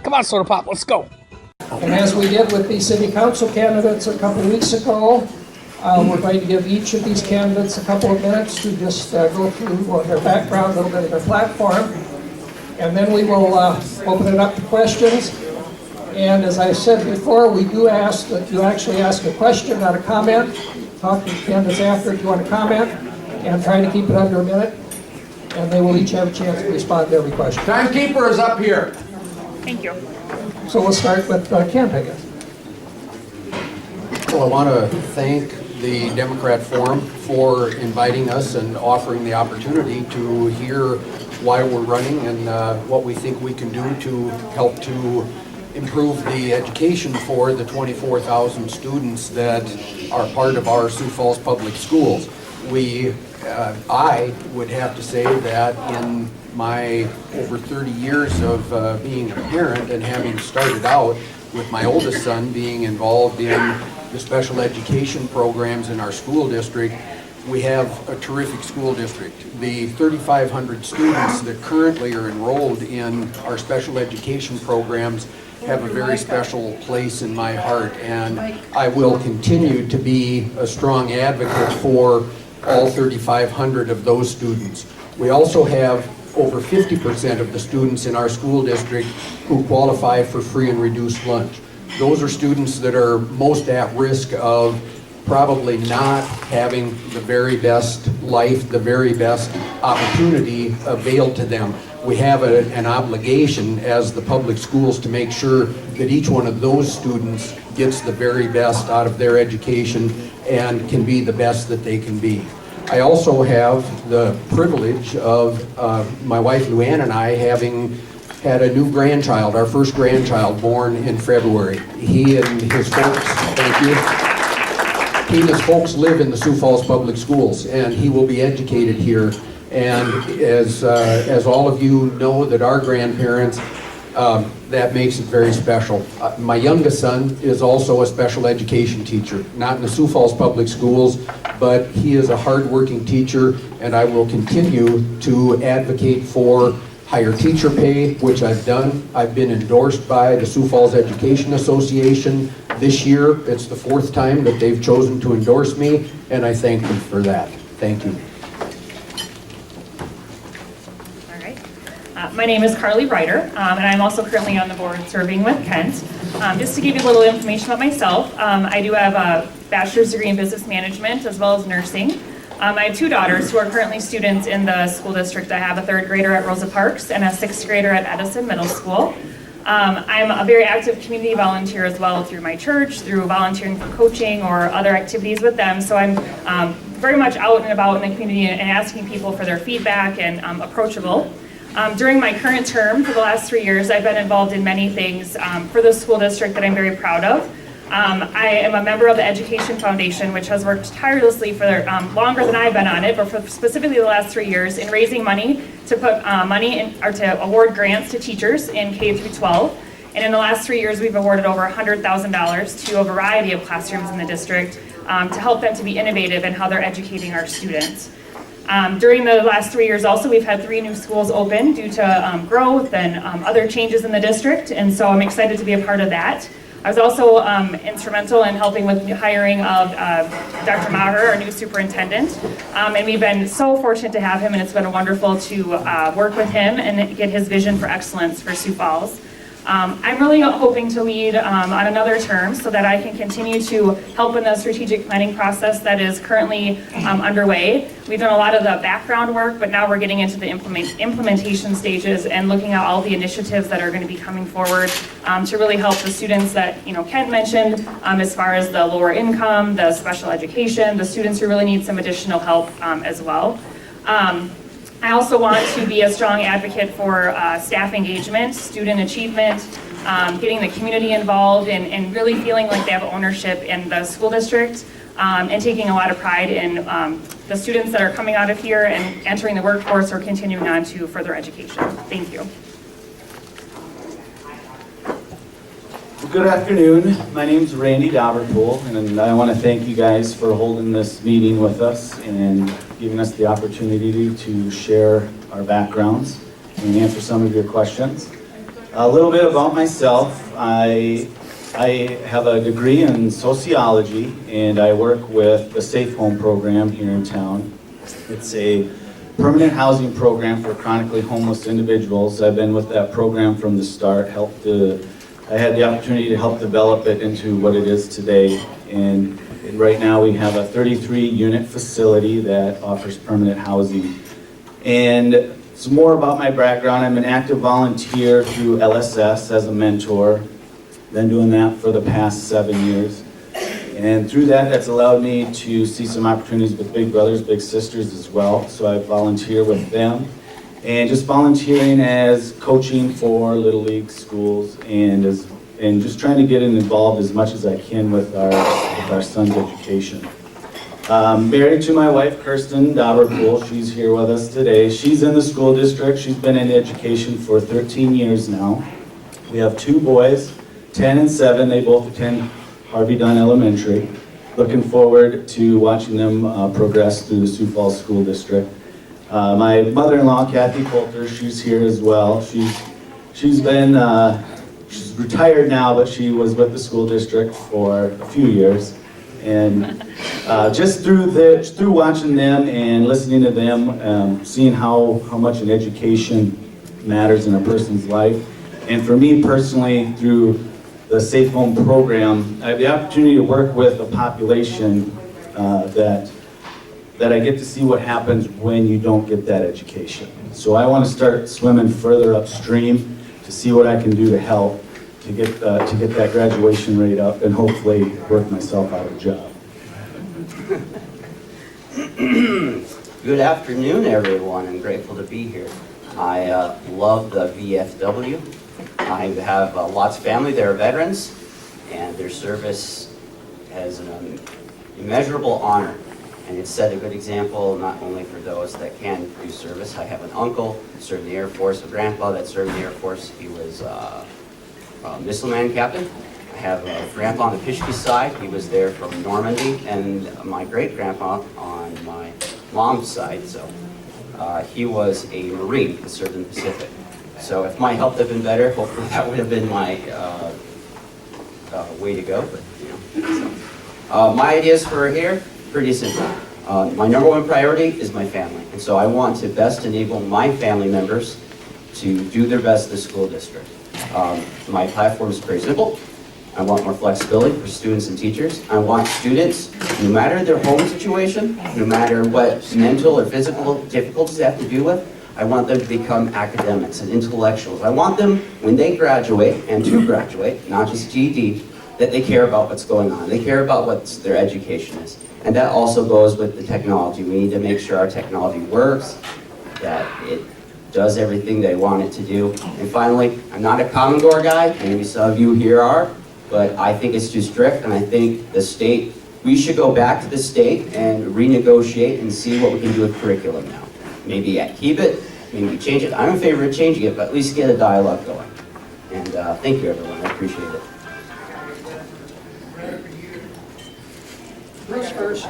Come on, Soda Pop, let's go. And as we did with the city council candidates a couple weeks ago, we're going to give each of these candidates a couple of minutes to just go through their background, a little bit of their platform, and then we will open it up to questions. And as I said before, we do ask that you actually ask a question, not a comment. Talk to the candidates after if you want to comment, and try to keep it under a minute. And they will each have a chance to respond to every question. Timekeeper is up here. Thank you. So we'll start with Kent, I guess. Well, I want to thank the Democrat Forum for inviting us and offering the opportunity to hear why we're running and what we think we can do to help to improve the education for the 24,000 students that are part of our Sioux Falls public schools. I would have to say that in my over 30 years of being a parent and having started out with my oldest son being involved in the special education programs in our school district, we have a terrific school district. The 3,500 students that currently are enrolled in our special education programs have a very special place in my heart, and I will continue to be a strong advocate for all 3,500 of those students. We also have over 50% of the students in our school district who qualify for free and reduced lunch. Those are students that are most at risk of probably not having the very best life, the very best opportunity availed to them. We have an obligation as the public schools to make sure that each one of those students gets the very best out of their education and can be the best that they can be. I also have the privilege of my wife Luann and I having had a new grandchild, our first grandchild, born in February. He and his folks, thank you. He and his folks live in the Sioux Falls Public Schools, and he will be educated here. And as all of you know that our grandparents, that makes it very special. My youngest son is also a special education teacher, not in the Sioux Falls Public Schools, but he is a hard-working teacher, and I will continue to advocate for higher teacher pay, which I've done. I've been endorsed by the Sioux Falls Education Association this year. It's the 4th time that they've chosen to endorse me, and I thank them for that. Thank you. All right. My name is Carly Reiter, and I'm also currently on the board serving with Kent. Just to give you a little information about myself, I do have a bachelor's degree in business management as well as nursing. I have 2 daughters who are currently students in the school district. I have a 3rd grader at Rosa Parks and a 6th grader at Edison Middle School. I'm a very active community volunteer as well through my church, through volunteering for coaching or other activities with them. So I'm very much out and about in the community and asking people for their feedback and approachable. During my current term, for the last 3 years, I've been involved in many things for the school district that I'm very proud of. I am a member of the Education Foundation, which has worked tirelessly for longer than I've been on it, but for specifically the last 3 years in raising money to put money in, or to award grants to teachers in K through 12. And in the last 3 years, we've awarded over $100,000 to a variety of classrooms in the district to help them to be innovative in how they're educating our students. During the last 3 years also, we've had 3 new schools open due to growth and other changes in the district, and so I'm excited to be a part of that. I was also instrumental in helping with the hiring of Dr. Maher, our new superintendent, and we've been so fortunate to have him, and it's been wonderful to work with him and get his vision for excellence for Sioux Falls. I'm really hoping to lead on another term so that I can continue to help in the strategic planning process that is currently underway. We've done a lot of the background work, but now we're getting into the implementation stages and looking at all the initiatives that are going to be coming forward to really help the students that Kent mentioned, as far as the lower income, the special education, the students who really need some additional help as well. I also want to be a strong advocate for staff engagement, student achievement, getting the community involved, and really feeling like they have ownership in the school district, and taking a lot of pride in the students that are coming out of here and entering the workforce or continuing on to further education. Thank you. Well, good afternoon. My name is Randy Dobberpuhl, and I want to thank you guys for holding this meeting with us and giving us the opportunity to share our backgrounds and answer some of your questions. A little bit about myself. I have a degree in sociology, and I work with the Safe Home program here in town. It's a permanent housing program for chronically homeless individuals. I've been with that program from the start. I had the opportunity to help develop it into what it is today. And right now we have a 33-unit facility that offers permanent housing. And some more about my background. I'm an active volunteer through LSS as a mentor. Been doing that for the past 7 years. And through that, that's allowed me to see some opportunities with Big Brothers, Big Sisters as well. So I volunteer with them. And just volunteering as coaching for Little League schools and just trying to get involved as much as I can with our son's education. Married to my wife, Kirsten Dobberpuhl. She's here with us today. She's in the school district. She's been in education for 13 years now. We have 2 boys, 10 and 7. They both attend Harvey Dunn Elementary. Looking forward to watching them progress through the Sioux Falls School District. My mother-in-law, Kathy Coulter, she's here as well. She's retired now, but she was with the school district for a few years. And just through watching them and listening to them, seeing how much an education matters in a person's life. And for me personally, through the Safe Home program, I have the opportunity to work with a population that I get to see what happens when you don't get that education. So I want to start swimming further upstream to see what I can do to help to get that graduation rate up and hopefully work myself out of a job. Good afternoon, everyone. I'm grateful to be here. I love the VFW. I have lots of family that are veterans, and their service has an immeasurable honor. And it's set a good example not only for those that can do service. I have an uncle that served in the Air Force, a grandpa that served in the Air Force. He was a missile man captain. I have a grandpa on the Pischke side. He was there from Normandy, and my great-grandpa on my mom's side. So he was a Marine that served in the Pacific. So if my health had been better, hopefully that would have been my way to go. But you know, so. My ideas for here, pretty simple. My number one priority is my family, and so I want to best enable my family members to do their best in the school district. My platform is pretty simple. I want more flexibility for students and teachers. I want students, no matter their home situation, no matter what mental or physical difficulties they have to deal with, I want them to become academics and intellectuals. I want them, when they graduate, and to graduate, not just GED, that they care about what's going on. They care about what their education is. And that also goes with the technology. We need to make sure our technology works, that it does everything they want it to do. And finally, I'm not a Common Core guy, maybe some of you here are, but I think it's too strict, and I think the state, we should go back to the state and renegotiate and see what we can do with curriculum now. Maybe keep it, maybe change it. I'm in favor of changing it, but at least get a dialogue going. And thank you, everyone. I appreciate it. Bruce first.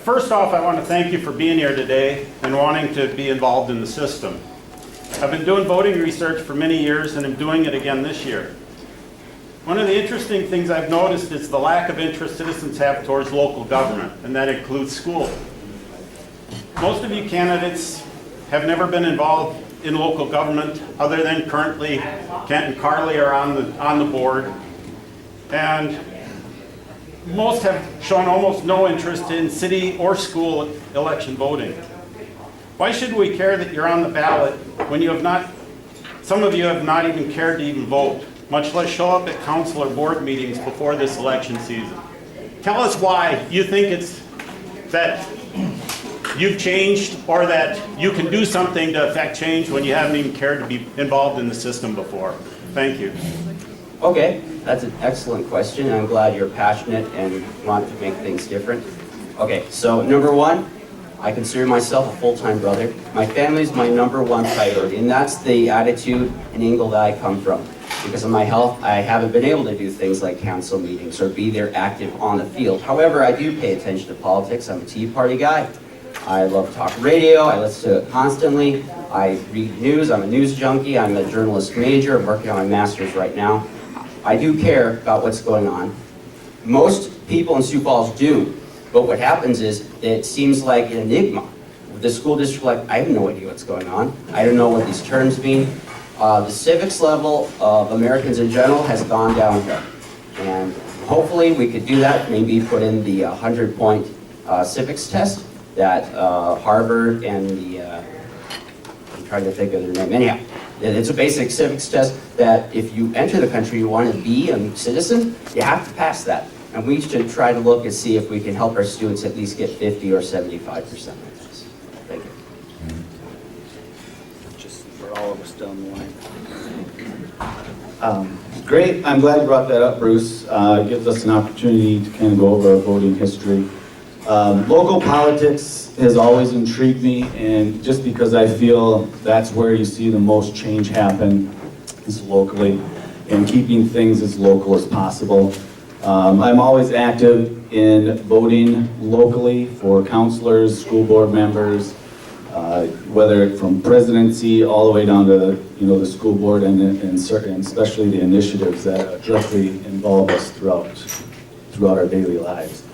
First off, I want to thank you for being here today and wanting to be involved in the system. I've been doing voting research for many years, and I'm doing it again this year. One of the interesting things I've noticed is the lack of interest citizens have towards local government, and that includes school. Most of you candidates have never been involved in local government other than currently Kent and Carly are on the board. And most have shown almost no interest in city or school election voting. Why should we care that you're on the ballot when you have not, some of you have not even cared to even vote, much less show up at council or board meetings before this election season? Tell us why you think it's that you've changed or that you can do something to affect change when you haven't even cared to be involved in the system before. Thank you. Okay, that's an excellent question. I'm glad you're passionate and want to make things different. Okay, so number one, I consider myself a full-time brother. My family is my number one priority, and that's the attitude and angle that I come from. Because of my health, I haven't been able to do things like council meetings or be there active on the field. However, I do pay attention to politics. I'm a Tea Party guy. I love talk radio. I listen to it constantly. I read news. I'm a news junkie. I'm a journalist major. I'm working on my master's right now. I do care about what's going on. Most people in Sioux Falls do, but what happens is it seems like an enigma. The school district, like, I have no idea what's going on. I don't know what these terms mean. The civics level of Americans in general has gone downhill. And hopefully we could do that, maybe put in the 100-point civics test that Harvard and the, I'm trying to think of their name, anyhow. It's a basic civics test that if you enter the country, you want to be a citizen, you have to pass that. And we should try to look and see if we can help our students at least get 50 or 75% of this. Thank you. Just for all of us down the line. Great, I'm glad you brought that up, Bruce. It gives us an opportunity to kind of go over our voting history. Local politics has always intrigued me, and just because I feel that's where you see the most change happen is locally, and keeping things as local as possible. I'm always active in voting locally for councilors, school board members, whether from presidency all the way down to the school board and especially the initiatives that directly involve us throughout our daily lives.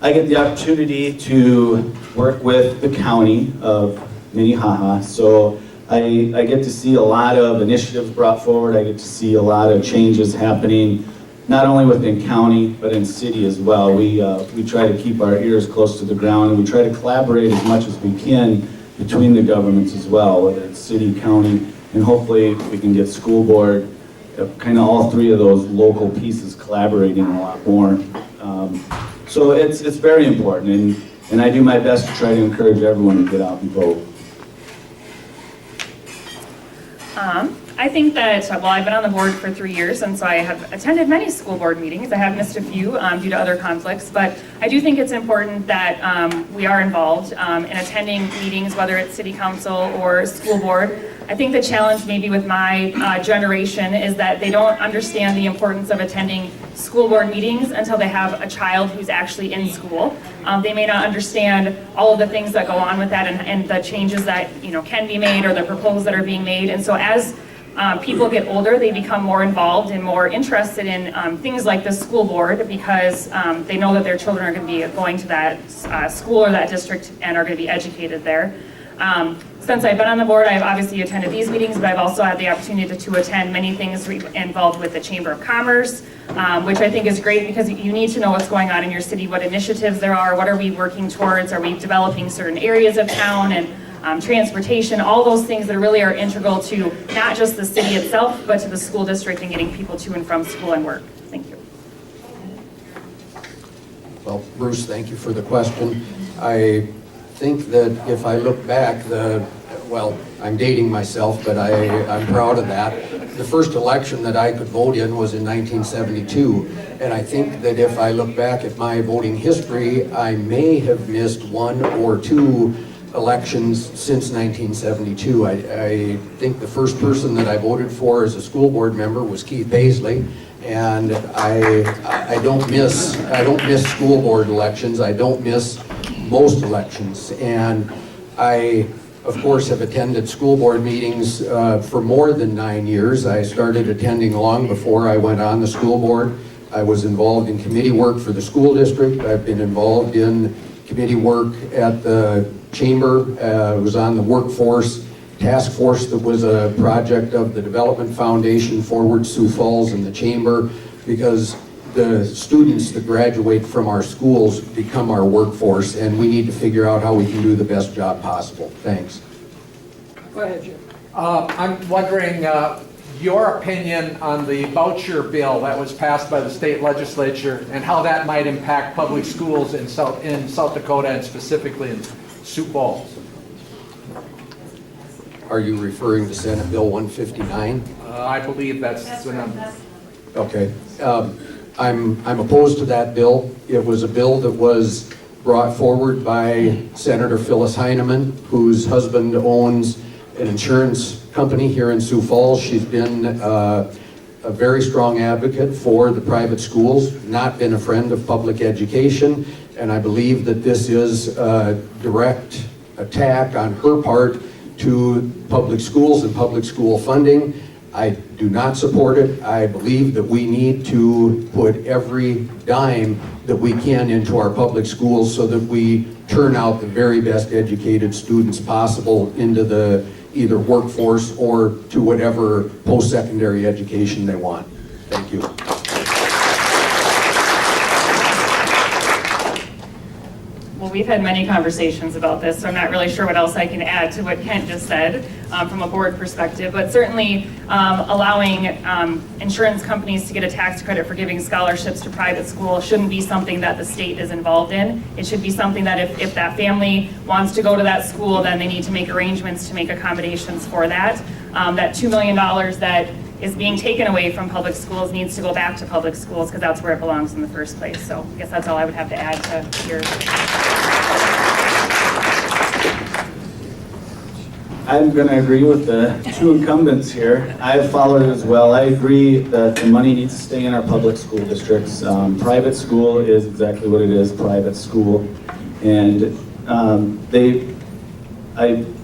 I get the opportunity to work with the county of Minnehaha, so I get to see a lot of initiatives brought forward. I get to see a lot of changes happening, not only within county, but in city as well. We try to keep our ears close to the ground, and we try to collaborate as much as we can between the governments as well, whether it's city, county, and hopefully we can get school board, kind of all three of those local pieces collaborating a lot more. So it's very important, and I do my best to try to encourage everyone to get out and vote. I think that, well, I've been on the board for 3 years, and so I have attended many school board meetings. I have missed a few due to other conflicts, but I do think it's important that we are involved in attending meetings, whether it's city council or school board. I think the challenge maybe with my generation is that they don't understand the importance of attending school board meetings until they have a child who's actually in school. They may not understand all of the things that go on with that and the changes that can be made or the proposals that are being made. And so as people get older, they become more involved and more interested in things like the school board because they know that their children are going to be going to that school or that district and are going to be educated there. Since I've been on the board, I've obviously attended these meetings, but I've also had the opportunity to attend many things involved with the Chamber of Commerce, which I think is great because you need to know what's going on in your city, what initiatives there are, what are we working towards, are we developing certain areas of town, and transportation, all those things that really are integral to not just the city itself, but to the school district and getting people to and from school and work. Thank you. Well, Bruce, thank you for the question. I think that if I look back, well, I'm dating myself, but I'm proud of that. The first election that I could vote in was in 1972, and I think that if I look back at my voting history, I may have missed 1 or 2 elections since 1972. I think the first person that I voted for as a school board member was Keith Paisley, and I don't miss school board elections. I don't miss most elections, and I of course have attended school board meetings for more than 9 years. I started attending long before I went on the school board. I was involved in committee work for the school district. I've been involved in committee work at the chamber. I was on the workforce task force that was a project of the Development Foundation, Forward Sioux Falls, and the chamber, because the students that graduate from our schools become our workforce, and we need to figure out how we can do the best job possible. Thanks. Go ahead, Jim. I'm wondering your opinion on the voucher bill that was passed by the state legislature and how that might impact public schools in South Dakota and specifically in Sioux Falls. Are you referring to Senate Bill 159? I believe that's the number. Okay. I'm opposed to that bill. It was a bill that was brought forward by Senator Phyllis Heineman, whose husband owns an insurance company here in Sioux Falls. She's been a very strong advocate for the private schools, not been a friend of public education, and I believe that this is a direct attack on her part to public schools and public school funding. I do not support it. I believe that we need to put every dime that we can into our public schools so that we turn out the very best educated students possible into the either workforce or to whatever post-secondary education they want. Thank you. Well, we've had many conversations about this, so I'm not really sure what else I can add to what Kent just said from a board perspective, but certainly allowing insurance companies to get a tax credit for giving scholarships to private schools shouldn't be something that the state is involved in. It should be something that if that family wants to go to that school, then they need to make arrangements to make accommodations for that. That $2 million that is being taken away from public schools needs to go back to public schools because that's where it belongs in the first place. So I guess that's all I would have to add to your. I'm going to agree with the two incumbents here. I've followed it as well. I agree that the money needs to stay in our public school districts. Private school is exactly what it is, private school. And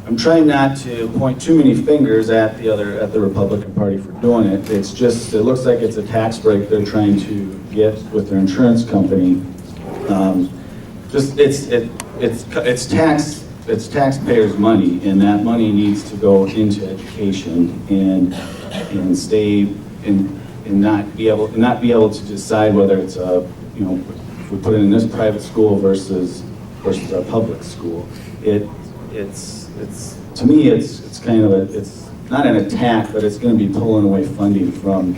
I'm trying not to point too many fingers at the Republican Party for doing it. It's just, it looks like it's a tax break they're trying to get with their insurance company. It's taxpayers' money, and that money needs to go into education and stay and not be able to decide whether it's if we put it in this private school versus our public school. It's to me it's kind of it's not an attack, but it's going to be pulling away funding from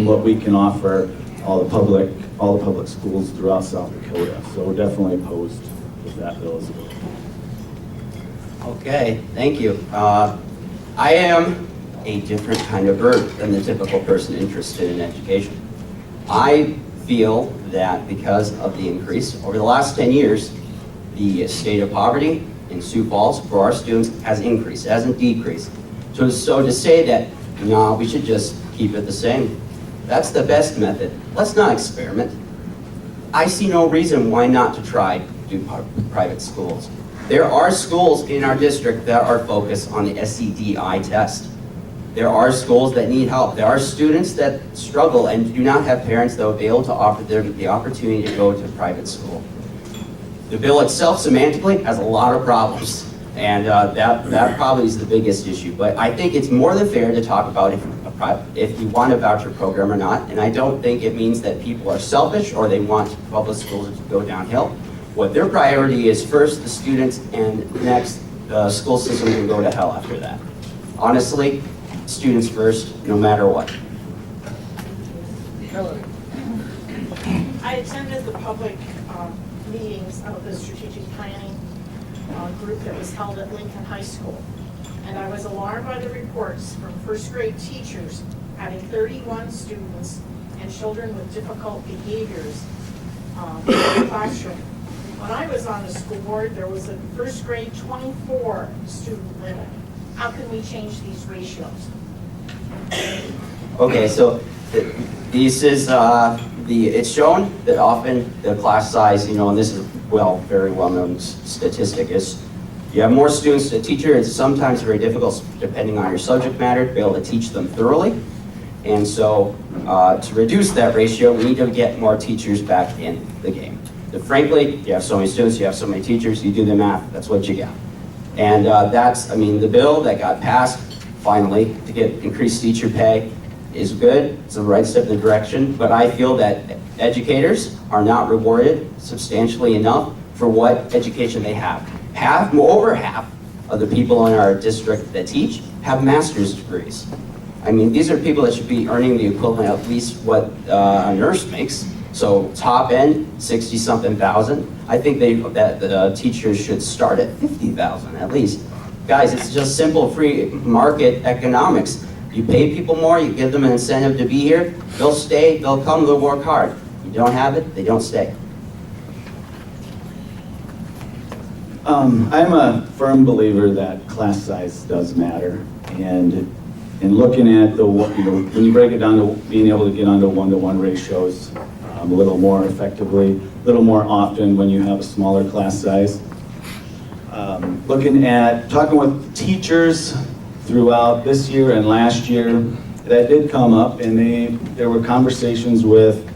what we can offer all the public schools throughout South Dakota. So we're definitely opposed with that bill as well. Okay, thank you. I am a different kind of bird than the typical person interested in education. I feel that because of the increase over the last 10 years, the state of poverty in Sioux Falls for our students has increased, it hasn't decreased. So to say that, no, we should just keep it the same, that's the best method. Let's not experiment. I see no reason why not to try to do private schools. There are schools in our district that are focused on the SEDI test. There are schools that need help. There are students that struggle and do not have parents that will be able to offer them the opportunity to go to private school. The bill itself semantically has a lot of problems, and that probably is the biggest issue. But I think it's more than fair to talk about if you want a voucher program or not, and I don't think it means that people are selfish or they want public schools to go downhill. What their priority is first the students, and next the school system can go to hell after that. Honestly, students first, no matter what. I attended the public meetings of the strategic planning group that was held at Lincoln High School. And I was alarmed by the reports from first grade teachers having 31 students and children with difficult behaviors in the classroom. When I was on the school board, there was a first grade 24 student limit. How can we change these ratios? Okay, so this is it's shown that often the class size, and this is very well-known statistic, is you have more students to teacher. It's sometimes very difficult, depending on your subject matter, to be able to teach them thoroughly. And so to reduce that ratio, we need to get more teachers back in the game. Frankly, you have so many students, you have so many teachers, you do the math, that's what you got. And the bill that got passed, finally, to get increased teacher pay is good. It's the right step in the direction, but I feel that educators are not rewarded substantially enough for what education they have. Over half of the people in our district that teach have master's degrees. These are people that should be earning the equivalent of at least what a nurse makes. So top end, 60-something thousand. I think that the teachers should start at 50,000 at least. Guys, it's just simple free market economics. You pay people more, you give them an incentive to be here, they'll stay, they'll come, they'll work hard. You don't have it, they don't stay. I'm a firm believer that class size does matter, and and looking at the, when you break it down to being able to get onto one-to-one ratios a little more effectively, a little more often when you have a smaller class size. Looking at, talking with teachers throughout this year and last year, that did come up, and there were conversations with,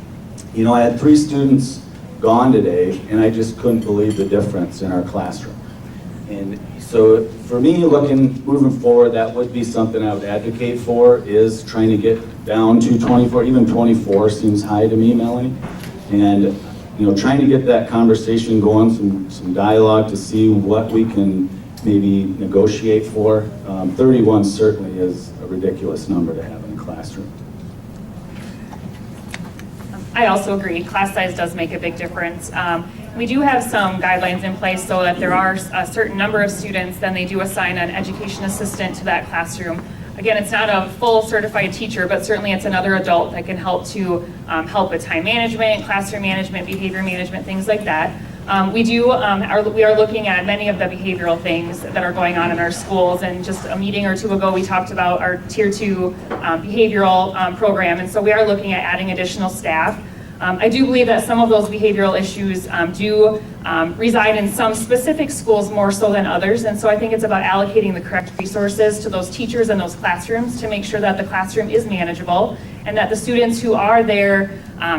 I had 3 students gone today, and I just couldn't believe the difference in our classroom. And so for me, moving forward, that would be something I would advocate for, is trying to get down to 24, even 24 seems high to me, Melanie. And trying to get that conversation going, some dialogue to see what we can maybe negotiate for. 31 certainly is a ridiculous number to have in a classroom. I also agree, class size does make a big difference. We do have some guidelines in place, so if there are a certain number of students, then they do assign an education assistant to that classroom. Again, it's not a full certified teacher, but certainly it's another adult that can help to help with time management, classroom management, behavior management, things like that. We are looking at many of the behavioral things that are going on in our schools, and just a meeting or 2 ago we talked about our Tier 2 behavioral program, and so we are looking at adding additional staff. I do believe that some of those behavioral issues do reside in some specific schools more so than others, and so I think it's about allocating the correct resources to those teachers and those classrooms to make sure that the classroom is manageable, and that the students who are there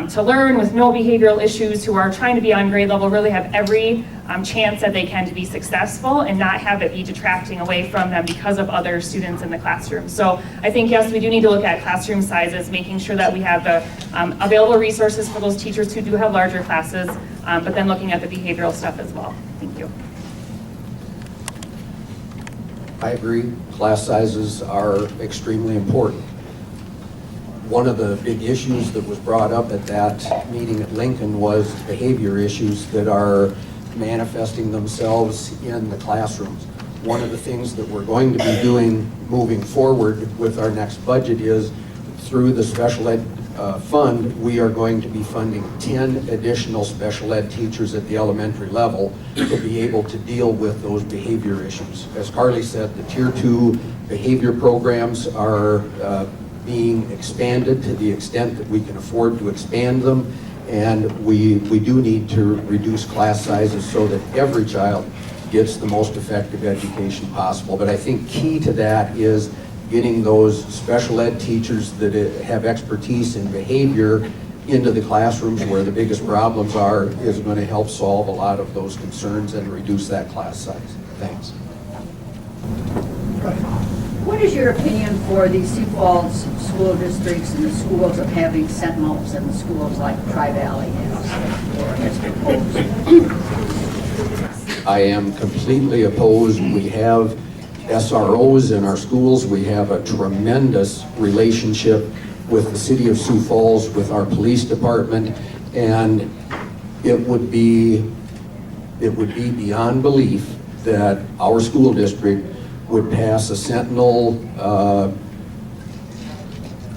to learn with no behavioral issues, who are trying to be on grade level, really have every chance that they can to be successful and not have it be detracting away from them because of other students in the classroom. So I think, yes, we do need to look at classroom sizes, making sure that we have the available resources for those teachers who do have larger classes, but then looking at the behavioral stuff as well. Thank you. I agree, class sizes are extremely important. One of the big issues that was brought up at that meeting at Lincoln was behavior issues that are manifesting themselves in the classrooms. One of the things that we're going to be doing moving forward with our next budget is, through the special ed fund, we are going to be funding 10 additional special ed teachers at the elementary level to be able to deal with those behavior issues. As Carly said, the Tier 2 behavior programs are being expanded to the extent that we can afford to expand them, and we do need to reduce class sizes so that every child gets the most effective education possible. But I think key to that is getting those special ed teachers that have expertise in behavior into the classrooms where the biggest problems are, is going to help solve a lot of those concerns and reduce that class size. Thanks. What is your opinion for the Sioux Falls school districts and the schools of having sentinels in the schools like Tri-Valley has? I am completely opposed. We have SROs in our schools. We have a tremendous relationship with the city of Sioux Falls, with our police department, and it would be beyond belief that our school district would pass a sentinel,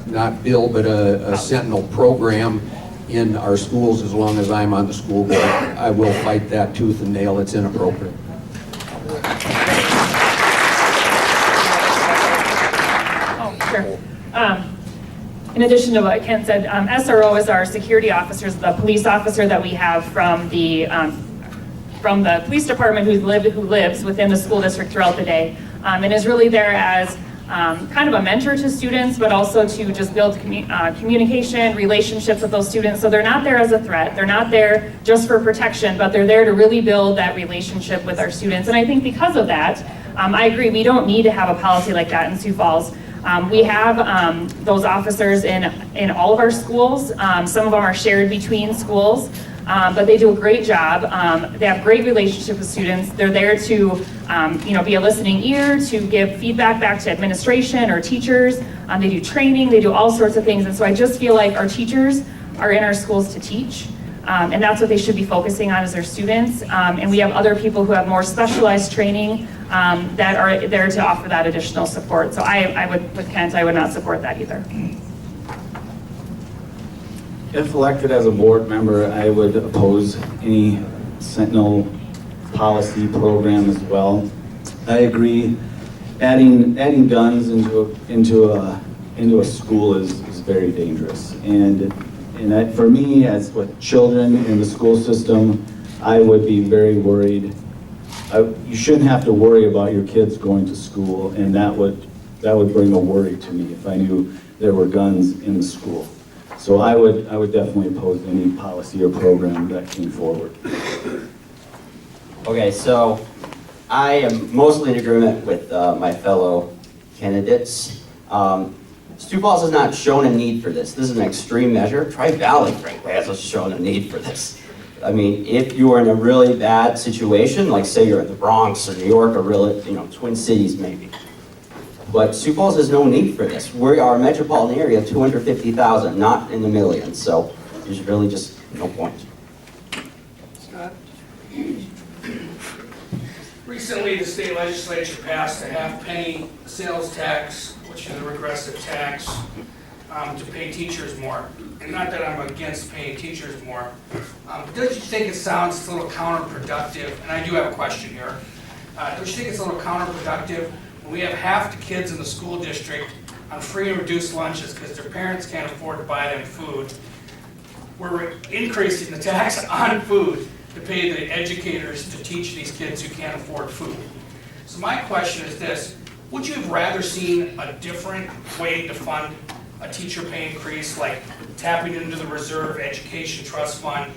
not bill, but a sentinel program in our schools as long as I'm on the school board. I will fight that tooth and nail. It's inappropriate. Oh, sure. In addition to what Ken said, SRO is our security officers, the police officer that we have from the police department who lives within the school district throughout the day, and is really there as kind of a mentor to students, but also to just build communication, relationships with those students. So they're not there as a threat. They're not there just for protection, but they're there to really build that relationship with our students. And I think because of that, I agree, we don't need to have a policy like that in Sioux Falls. We have those officers in all of our schools. Some of them are shared between schools, but they do a great job. They have great relationships with students. They're there to be a listening ear, to give feedback back to administration or teachers. They do training, they do all sorts of things. And so I just feel like our teachers are in our schools to teach. And that's what they should be focusing on, as their students. And we have other people who have more specialized training that are there to offer that additional support. So I would, with Kent, I would not support that either. If elected as a board member, I would oppose any Sentinel policy program as well. I agree adding guns into a school is very dangerous. And for me, as with children in the school system, I would be very worried. You shouldn't have to worry about your kids going to school, and that would bring a worry to me if I knew there were guns in the school. So I would definitely oppose any policy or program that came forward. Okay, so I am mostly in agreement with my fellow candidates. Sioux Falls has not shown a need for this. This is an extreme measure. Tri-Valley, frankly, has shown a need for this. I mean, if you are in a really bad situation, like say you're in the Bronx or New York or really, Twin Cities maybe. But Sioux Falls has no need for this. We are a metropolitan area of 250,000, not in the millions. So there's really just no point. Scott? Recently, the state legislature passed a half-penny sales tax, which is a regressive tax, to pay teachers more. And not that I'm against paying teachers more, but don't you think it sounds a little counterproductive? And I do have a question here. Don't you think it's a little counterproductive when we have half the kids in the school district on free and reduced lunches because their parents can't afford to buy them food? We're increasing the tax on food to pay the educators to teach these kids who can't afford food. So my question is this: would you have rather seen a different way to fund a teacher pay increase, like tapping into the reserve education trust fund,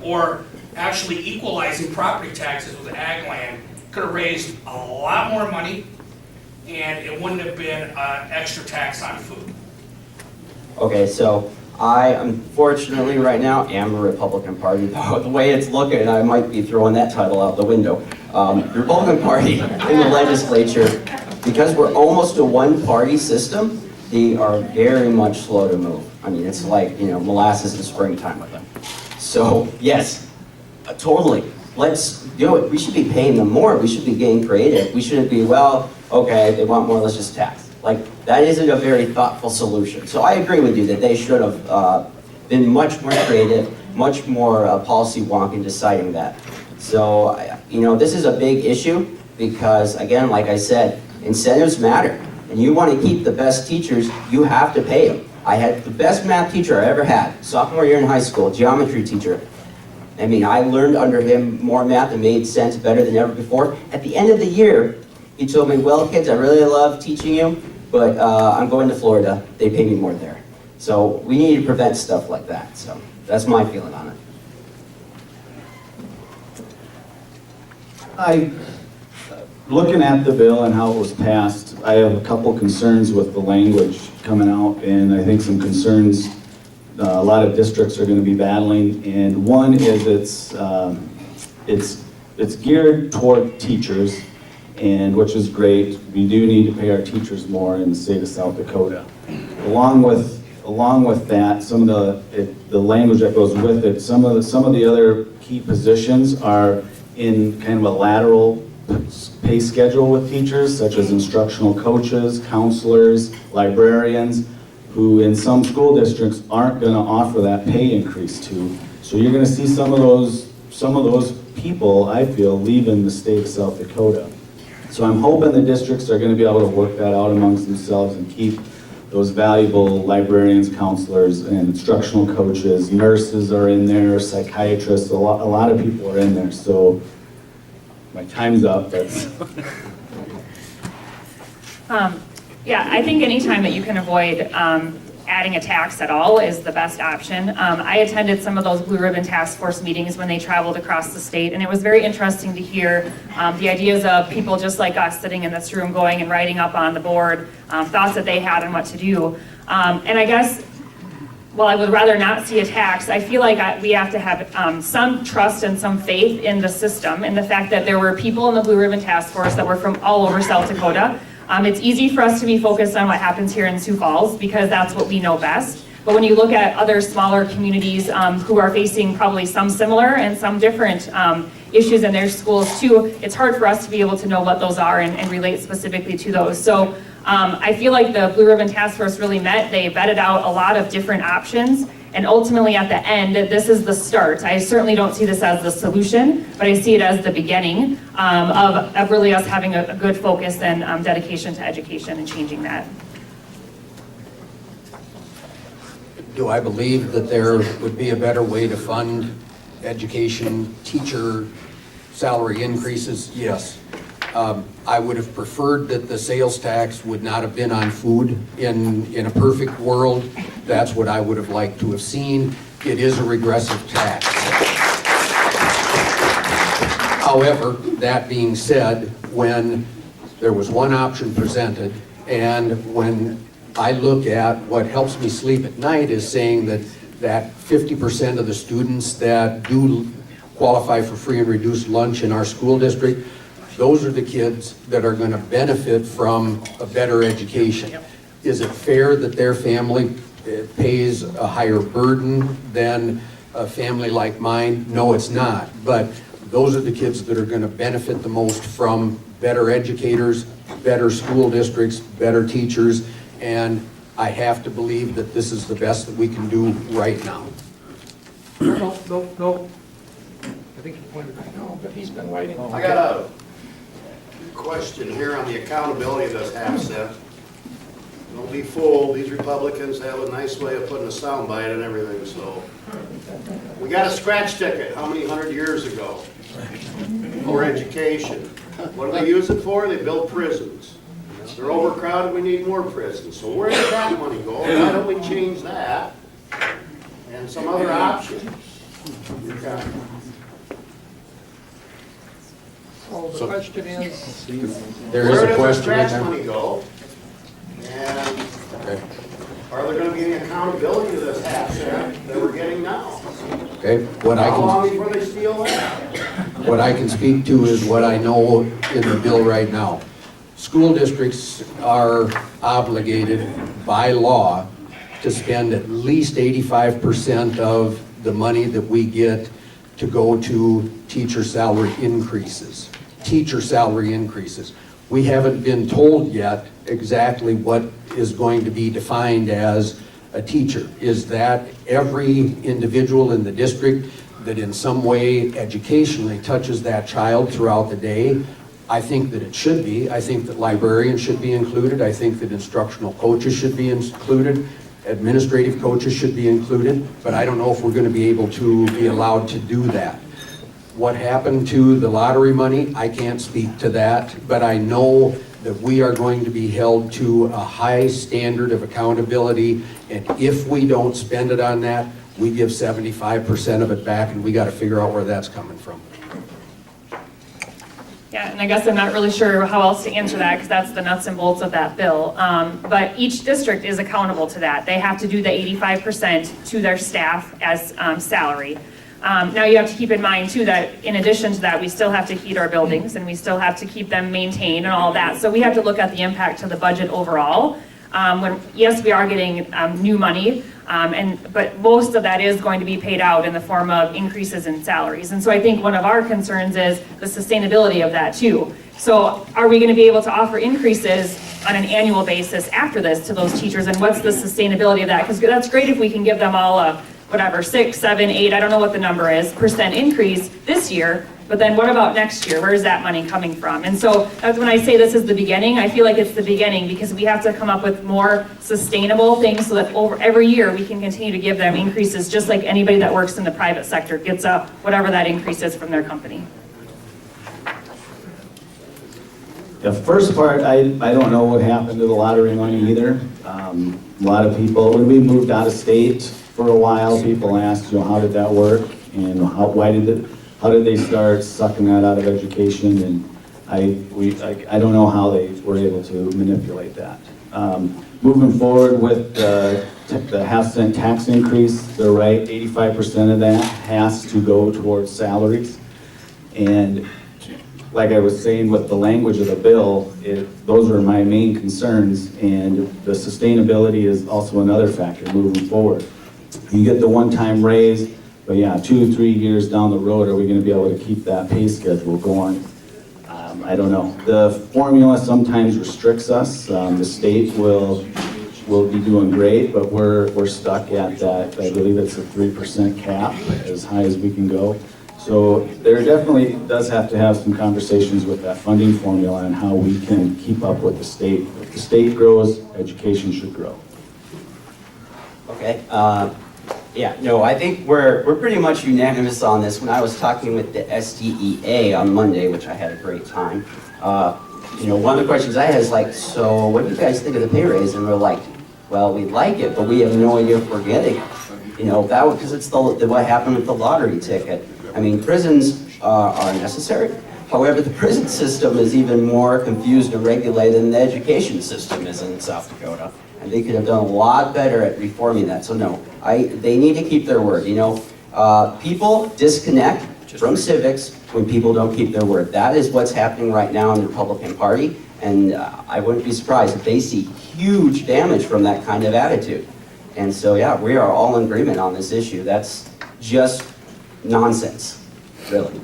or actually equalizing property taxes with ag land? Could have raised a lot more money, and it wouldn't have been an extra tax on food. Okay, so I unfortunately right now am a Republican Party. The way it's looking, I might be throwing that title out the window. The Republican Party in the legislature, because we're almost a one-party system, they are very much slow to move. I mean, it's like, molasses in springtime with them. So, yes, totally. Let's do it. We should be paying them more. We should be getting creative. We shouldn't be, well, okay, they want more, let's just tax. Like, that isn't a very thoughtful solution. So I agree with you that they should have been much more creative, much more policy wonk in deciding that. So, this is a big issue because, again, like I said, incentives matter. And you want to keep the best teachers, you have to pay them. I had the best math teacher I ever had, sophomore year in high school, geometry teacher. I mean, I learned under him more math and made sense better than ever before. At the end of the year, he told me, well, kids, I really love teaching you, but I'm going to Florida. They pay me more there. So we need to prevent stuff like that. So that's my feeling on it. Looking at the bill and how it was passed, I have a couple concerns with the language coming out, and I think some concerns a lot of districts are going to be battling. And one is it's geared toward teachers, and which is great. We do need to pay our teachers more in the state of South Dakota. Along with that, some of the language that goes with it, some of the other key positions are in kind of a lateral pay schedule with teachers, such as instructional coaches, counselors, librarians, who in some school districts aren't going to offer that pay increase to. So you're going to see some of those people, I feel, leaving the state of South Dakota. So I'm hoping the districts are going to be able to work that out amongst themselves and keep those valuable librarians, counselors, and instructional coaches. Nurses are in there, psychiatrists, a lot of people are in there. So my time's up. Yeah, I think anytime that you can avoid adding a tax at all is the best option. I attended some of those Blue Ribbon Task Force meetings when they traveled across the state, and it was very interesting to hear the ideas of people just like us sitting in this room going and writing up on the board thoughts that they had on what to do. And I guess, while I would rather not see a tax, I feel like we have to have some trust and some faith in the system, and the fact that there were people in the Blue Ribbon Task Force that were from all over South Dakota. It's easy for us to be focused on what happens here in Sioux Falls because that's what we know best. But when you look at other smaller communities who are facing probably some similar and some different issues in their schools too, it's hard for us to be able to know what those are and relate specifically to those. So I feel like the Blue Ribbon Task Force really met. They vetted out a lot of different options, And ultimately, at the end, this is the start. I certainly don't see this as the solution, but I see it as the beginning of really us having a good focus and dedication to education and changing that. Do I believe that there would be a better way to fund education, teacher salary increases? Yes. I would have preferred that the sales tax would not have been on food. In a perfect world, that's what I would have liked to have seen. It is a regressive tax. However, that being said, when there was one option presented, and when I look at what helps me sleep at night is saying that 50% of the students that do qualify for free and reduced lunch in our school district, those are the kids that are going to benefit from a better education. Is it fair that their family pays a higher burden than a family like mine? No, it's not. But those are the kids that are going to benefit the most from better educators, better school districts, better teachers, and I have to believe that this is the best that we can do right now. No. I think he pointed right now, But he's been waiting. I got a question here on the accountability of this half cent. Don't be fooled, these Republicans have a nice way of putting a soundbite and everything, so. We got a scratch ticket, how many 100 years ago? For education. What do they use it for? They build prisons. They're overcrowded, we need more prisons. So where does that money go? Why don't we change that? And some other options. So the question is, There is a question in Where does the scratch there. money go? And Okay. are there going to be any accountability to this half cent that we're getting now? Okay. How long before they steal that? What I can speak to is what I know in the bill right now. School districts are obligated by law to spend at least 85% of the money that we get to go to teacher salary increases. Teacher salary increases. We haven't been told yet exactly what is going to be defined as a teacher. Is that every individual in the district that in some way educationally touches that child throughout the day? I think that it should be. I think that librarians should be included. I think that instructional coaches should be included. Administrative coaches should be included, but I don't know if we're going to be able to be allowed to do that. What happened to the lottery money, I can't speak to that, but I know that we are going to be held to a high standard of accountability, and if we don't spend it on that, we give 75% of it back, and we got to figure out where that's coming from. Yeah, and I guess I'm not really sure how else to answer that because that's the nuts and bolts of that bill. But each district is accountable to that. They have to do the 85% to their staff as salary. Now you have to keep in mind too that in addition to that, we still have to heat our buildings and we still have to keep them maintained and all that. So we have to look at the impact to the budget overall. Yes, we are getting new money, but most of that is going to be paid out in the form of increases in salaries. And so I think one of our concerns is the sustainability of that too. So are we going to be able to offer increases on an annual basis after this to those teachers? And what's the sustainability of that? Because that's great if we can give them all a, whatever, 6, 7, 8, I don't know what the number is, % increase this year. But then what about next year? Where is that money coming from? And so that's when I say this is the beginning. I feel like it's the beginning because we have to come up with more sustainable things so that over every year we can continue to give them increases just like anybody that works in the private sector gets whatever that increase is from their company. The first part, I don't know what happened to the lottery money either. A lot of people, when we moved out of state for a while, people asked, how did that work? And how did they start sucking that out of education? And I don't know how they were able to manipulate that. Moving forward with the half-cent tax increase, they're right, 85% of that has to go towards salaries. And like I was saying with the language of the bill, those are my main concerns, and the sustainability is also another factor moving forward. You get the one-time raise, but yeah, 2 or 3 years down the road, are we going to be able to keep that pay schedule going? I don't know. The formula sometimes restricts us. The state will will be doing great, but we're stuck at that, I believe it's a 3% cap, as high as we can go. So there definitely does have to have some conversations with that funding formula on how we can keep up with the state. If the state grows, education should grow. Okay, yeah, no, I think we're pretty much unanimous on this. When I was talking with the SDEA on Monday, which I had a great time, you know, one of the questions I had is like, so what do you guys think of the pay raise? And we're like, well, we like it, but we have no idea if we're getting it. You know, that was because it's what happened with the lottery ticket. I mean, prisons are necessary. However, the prison system is even more confused and regulated than the education system is in South Dakota. And they could have done a lot better at reforming that. So no, they need to keep their word. You know, people disconnect from civics when people don't keep their word. That is what's happening right now in the Republican Party. And I wouldn't be surprised if they see huge damage from that kind of attitude. And so yeah, we are all in agreement on this issue. That's just nonsense, really.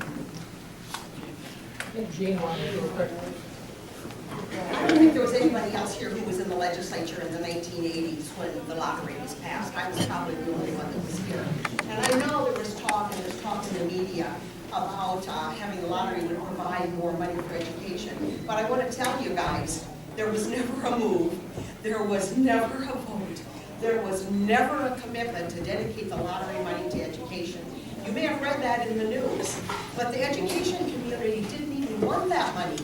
Gene wanted to do a quick. I don't think there was anybody else here who was in the legislature in the 1980s when the lottery was passed. I was probably the only one that was here. And I know there was talk, and there's talk in the media about having the lottery would provide more money for education. But I want to tell you guys, there was never a move. There was never a vote. There was never a commitment to dedicate the lottery money to education. You may have read that in the news, but the education community didn't even want that money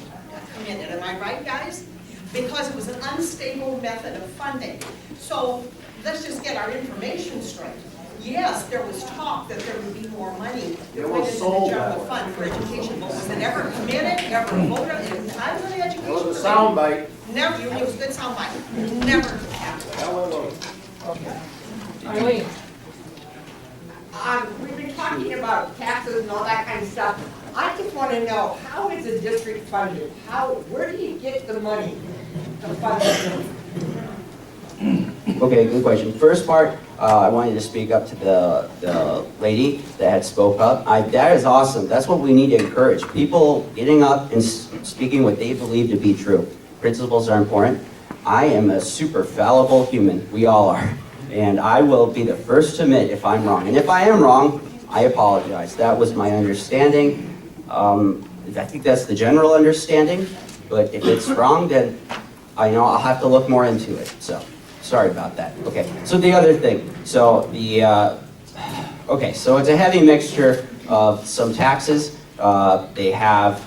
committed. Am I right, guys? Because it was an unstable method of funding. So let's just get our information straight. Yes, there was talk that there would be more money that went into the general fund for education, but was it ever committed, ever voted? I was in the education. It was a soundbite. Never, it was a good soundbite. Never happened. Okay. Eileen. We've been talking about taxes and all that kind of stuff. I just want to know, how is the district funded? Where do you get the money to fund it? Okay, good question. First part, I wanted to speak up to the lady that had spoke up. That is awesome. That's what we need to encourage. People getting up and speaking what they believe to be true. Principles are important. I am a super fallible human. We all are. And I will be the first to admit if I'm wrong. And if I am wrong, I apologize. That was my understanding. I think that's the general understanding. But if it's wrong, then I'll have to look more into it. So sorry about that. Okay. So the other thing. So so it's a heavy mixture of some taxes. They have.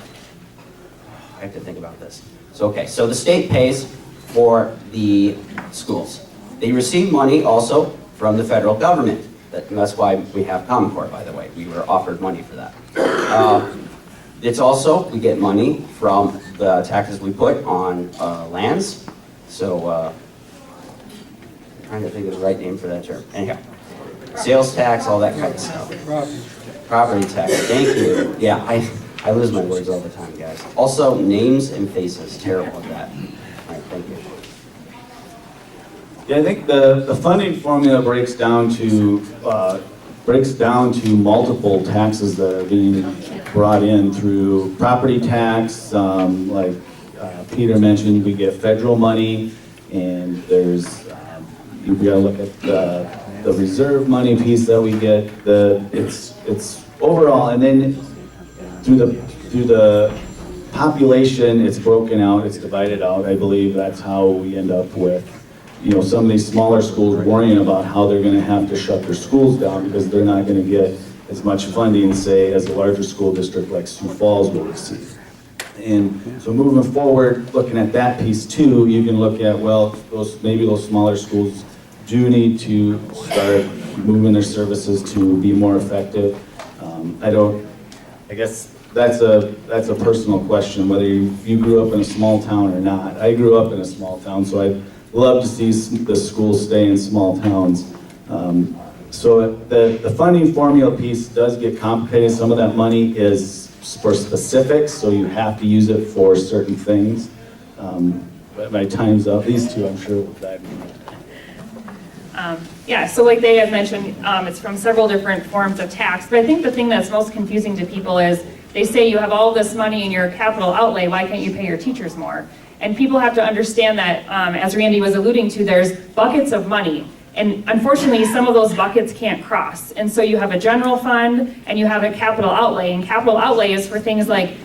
I have to think about this. So the state pays for the schools. They receive money also from the federal government. That's why we have Common Core, by the way. We were offered money for that. It's also, we get money from the taxes we put on lands. So, I'm trying to think of the right name for that term. Anyhow, sales tax, all that kind of stuff. Property tax, thank you. Yeah, I lose my words all the time, guys. Also, names and faces, terrible at that. All right, thank you. Yeah, I think the funding formula breaks down to multiple taxes that are being brought in through property tax. Like Peter mentioned, we get federal money, and there's you gotta look at the reserve money piece that we get. It's overall, and then through the population, it's broken out, it's divided out. I believe that's how we end up with, some of these smaller schools worrying about how they're going to have to shut their schools down because they're not going to get as much funding, say, as a larger school district like Sioux Falls will receive. And so moving forward, looking at that piece too, you can look at, well, maybe those smaller schools do need to start moving their services to be more effective. I guess that's a personal question, whether you grew up in a small town or not. I grew up in a small town, so I'd love to see the schools stay in small towns. So the funding formula piece does get complicated. Some of that money is for specifics, so you have to use it for certain things. But my time's up. These two, I'm sure, will dive into. Yeah, so like they had mentioned, it's from several different forms of tax, but I think the thing that's most confusing to people is they say you have all this money in your capital outlay, why can't you pay your teachers more? And people have to understand that, as Randy was alluding to, there's buckets of money. And unfortunately, some of those buckets can't cross. And so you have a general fund and you have a capital outlay. And capital outlay is for things like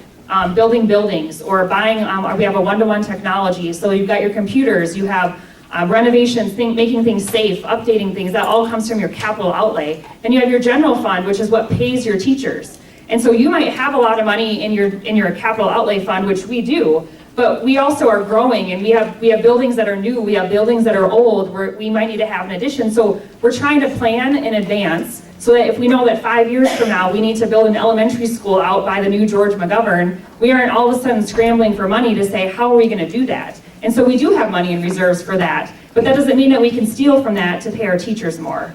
building buildings or buying, we have a one-to-one technology. So you've got your computers, you have renovations, making things safe, updating things. That all comes from your capital outlay. Then you have your general fund, which is what pays your teachers. And so you might have a lot of money in your capital outlay fund, which we do. But we also are growing, and we have buildings that are new, we have buildings that are old, where we might need to have an addition. So we're trying to plan in advance so that if we know that 5 years from now we need to build an elementary school out by the new George McGovern, we aren't all of a sudden scrambling for money to say, how are we going to do that? And so we do have money in reserves for that. But that doesn't mean that we can steal from that to pay our teachers more.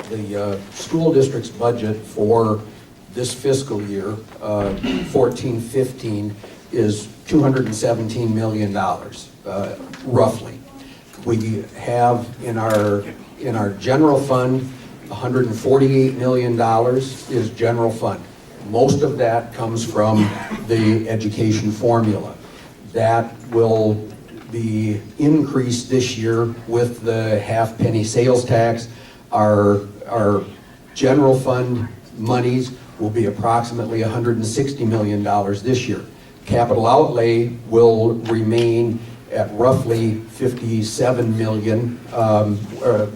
The school district's budget for this fiscal year, 14-15, is $217 million, roughly. We have in our general fund, $148 million is general fund. Most of that comes from the education formula. That will be increased this year with the half-penny sales tax. Our general fund monies will be approximately $160 million this year. Capital outlay will remain at roughly $57 million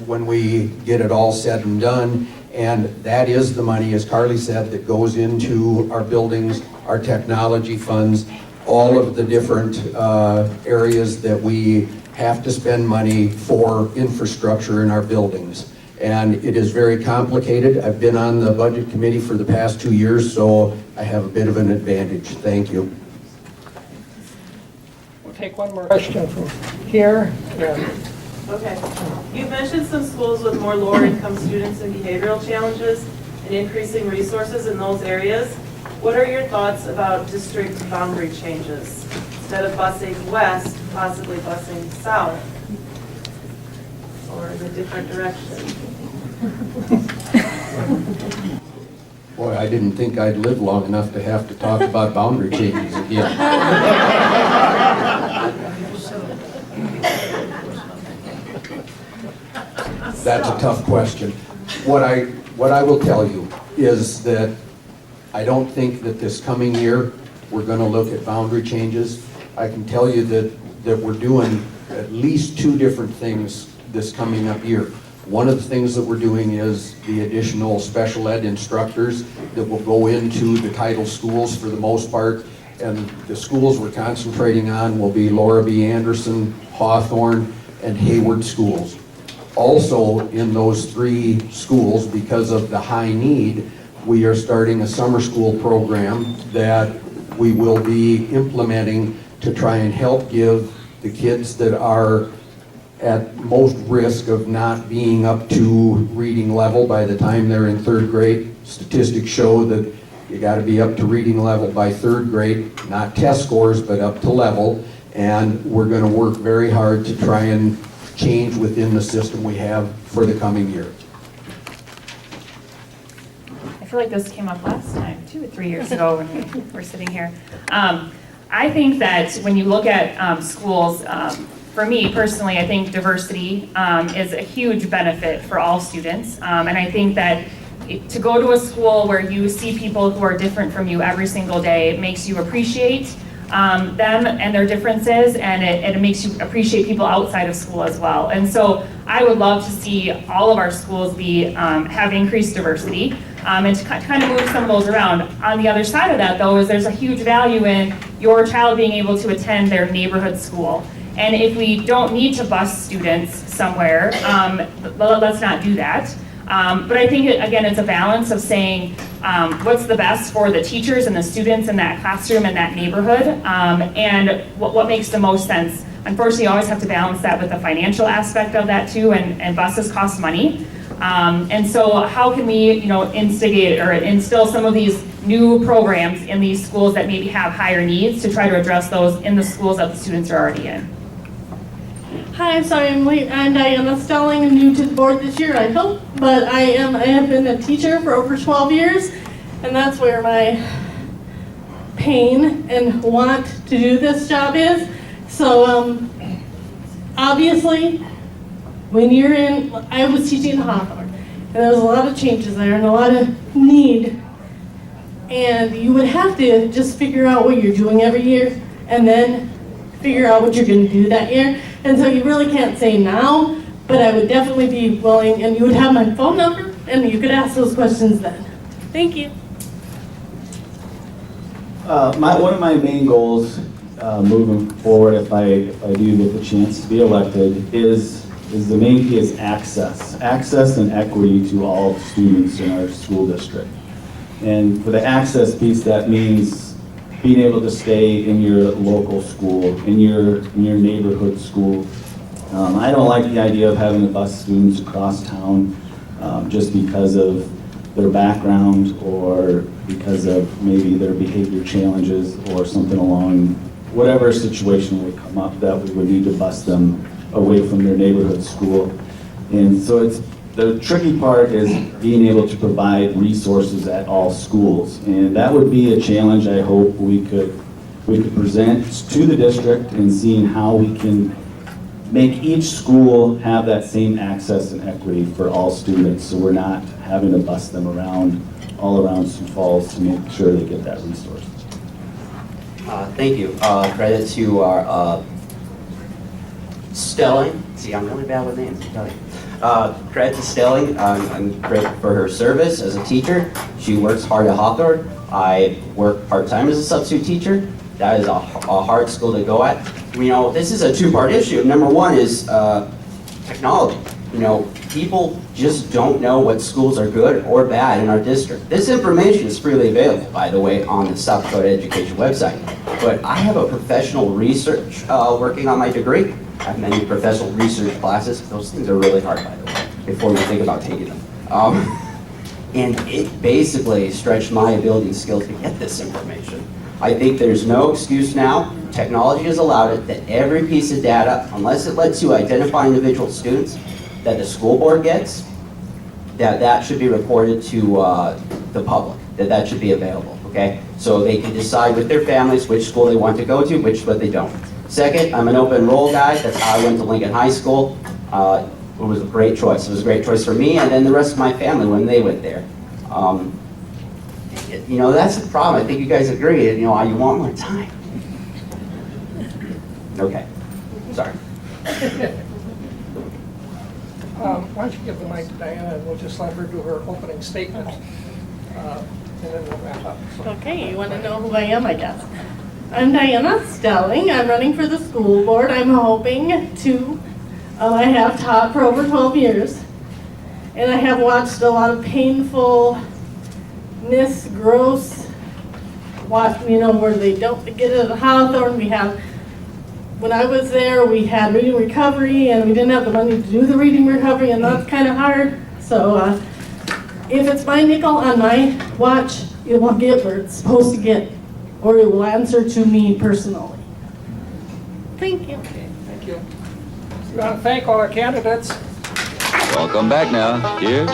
when we get it all said and done. And that is the money, as Carly said, that goes into our buildings, our technology funds, all of the different areas that we have to spend money for infrastructure in our buildings. And it is very complicated. I've been on the budget committee for the past 2 years, so I have a bit of an advantage. Thank you. We'll take one more question from here. Okay. You've mentioned some schools with more lower income students and behavioral challenges and increasing resources in those areas. What are your thoughts about district boundary changes? Instead of busing west, possibly busing south, or in a different direction? Boy, I didn't think I'd live long enough to have to talk about boundary changes again. That's a tough question. What I will tell you is that I don't think that this coming year we're going to look at boundary changes. I can tell you that we're doing at least 2 different things this coming up year. One of the things that we're doing is the additional special ed instructors that will go into the title schools for the most part. And the schools we're concentrating on will be Laura B. Anderson, Hawthorne, and Hayward schools. Also in those 3 schools, because of the high need, we are starting a summer school program that we will be implementing to try and help give the kids that are at most risk of not being up to reading level by the time they're in 3rd grade. Statistics show that you got to be up to reading level by 3rd grade, not test scores, but up to level. And we're going to work very hard to try and change within the system we have for the coming year. I feel like this came up last time, 2 or 3 years ago when we were sitting here. I think that when you look at schools, for me personally, I think diversity is a huge benefit for all students. And I think that to go to a school where you see people who are different from you every single day makes you appreciate them and their differences, and it makes you appreciate people outside of school as well. And so I would love to see all of our schools have increased diversity and to kind of move some of those around. On the other side of that, though, is there's a huge value in your child being able to attend their neighborhood school. And if we don't need to bus students somewhere, let's not do that. But I think, again, it's a balance of saying what's the best for the teachers and the students in that classroom and that neighborhood, and what makes the most sense. Unfortunately, you always have to balance that with the financial aspect of that too, and buses cost money. And so how can we, instigate or instill some of these new programs in these schools that maybe have higher needs to try to address those in the schools that the students are already in? Hi, I'm sorry I'm late, and I am Stelling and new to the board this year, I hope, but I have been a teacher for over 12 years, and that's where my pain and want to do this job is. So obviously, when you're in, I was teaching in Hawthorne, and there was a lot of changes there and a lot of need. And you would have to just figure out what you're doing every year and then figure out what you're going to do that year. And so you really can't say now, but I would definitely be willing, and you would have my phone number, and you could ask those questions then. Thank you. One of my main goals moving forward, if I do get the chance to be elected, is the main key is access and equity to all students in our school district. And for the access piece, that means being able to stay in your local school, in your neighborhood school. I don't like the idea of having to bus students across town just because of their background or because of maybe their behavior challenges or something along whatever situation would come up that we would need to bus them away from their neighborhood school. And so the tricky part is being able to provide resources at all schools. And that would be a challenge I hope we could present to the district and seeing how we can make each school have that same access and equity for all students, so we're not having to bus them around, all around Sioux Falls to make sure they get that resource. Thank you. Credit to our Stelling. See, I'm really bad with names, I tell you. Credit to Stelling. I'm grateful for her service as a teacher. She works hard at Hawthorne. I work part-time as a substitute teacher. That is a hard school to go at. You know, this is a two-part issue. Number one is technology. You know, people just don't know what schools are good or bad in our district. This information is freely available, by the way, on the South Dakota Education website. But I have a professional research working on my degree. I have many professional research classes. Those things are really hard, by the way, before you think about taking them. And it basically stretched my ability and skills to get this information. I think there's no excuse now. Technology has allowed it that every piece of data, unless it lets you identify individual students that the school board gets, that should be reported to the public, that should be available, okay? So they can decide with their families which school they want to go to, which school they don't. Second, I'm an open enroll guy. That's how I went to Lincoln High School. It was a great choice. It was a great choice for me and then the rest of my family when they went there. You know, that's the problem. I think you guys agree. You know, you want more time. Okay. Sorry. Why don't you give the mic to Dianna, and we'll just let her do her opening statement, and then we'll wrap up. Okay, you want to know who I am, I guess. I'm Dianna Stelling. I'm running for the school board. I'm hoping to, I have taught for over 12 years, and I have watched a lot of painful, gross, you know, where they don't get it at Hawthorne. When I was there, we had reading recovery, and we didn't have the money to do the reading recovery, and that's kind of hard. So if it's my nickel on my watch, it will get where it's supposed to get, or it will answer to me personally. Thank you. Okay, thank you. We want to thank all our candidates. Welcome back now, dear.